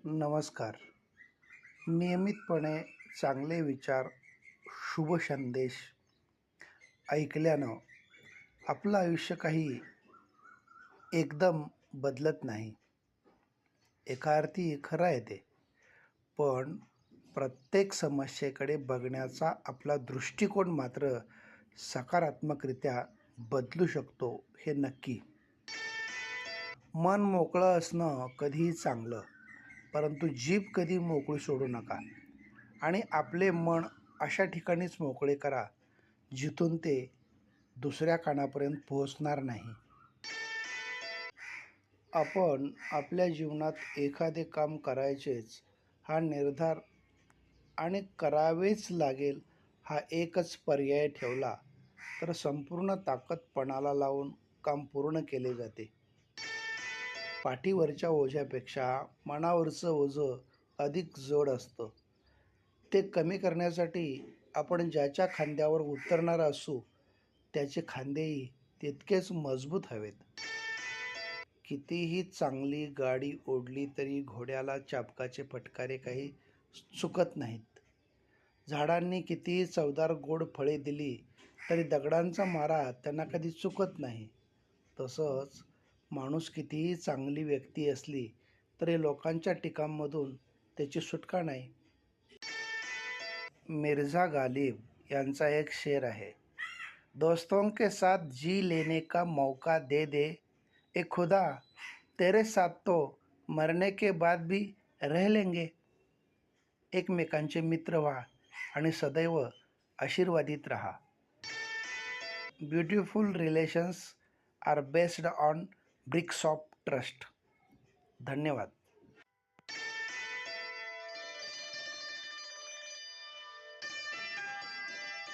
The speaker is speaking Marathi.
नमस्कार. नियमितपणे चांगले विचार, शुभ संदेश ऐकल्यानं आपलं आयुष्य काही एकदम बदलत नाही. एका अर्थी खरं आहे ते. पण प्रत्येक समस्येकडे बघण्याचा आपला दृष्टिकोन मात्र सकारात्मकरित्या बदलू शकतो हे नक्की. मन मोकळं असणं कधीही चांगलं, परंतु जीभ कधी मोकळी सोडू नका आणि आपले मन अशा ठिकाणीच मोकळे करा जिथून ते दुसऱ्या कानापर्यंत पोहोचणार नाही. आपण आपल्या जीवनात एखादे काम करायचेच हा निर्धार आणि करावेच लागेल हा एकच पर्याय ठेवला तर संपूर्ण ताकद पणाला लावून काम पूर्ण केले जाते. पाठीवरच्या ओझ्यापेक्षा मनावरचं ओझं अधिक जड असतं. ते कमी करण्यासाठी आपण ज्याच्या खांद्यावर उतरणार असू त्याचे खांदेही तितकेच मजबूत हवेत. कितीही चांगली गाडी ओढली तरी घोड्याला चाबकाचे फटकारे काही चुकत नाहीत. झाडांनी कितीही चवदार गोड फळे दिली तरी दगडांचा मारा त्यांना कधी चुकत नाही. तसंच माणूस कितीही चांगली व्यक्ती असली तरी लोकांच्या टीकांमधून त्याची सुटका नाही. मिर्झा गालिब यांचा एक शेर आहे, दोस्तों के साथ जी लेने का मौका दे दे ए खुदा, तेरे साथ तो मरने के बाद भी रह लेंगे. एकमेकांचे मित्र व्हा आणि सदैव आशीर्वादित राहा. Beautiful relations are based on bricks of trust. धन्यवाद.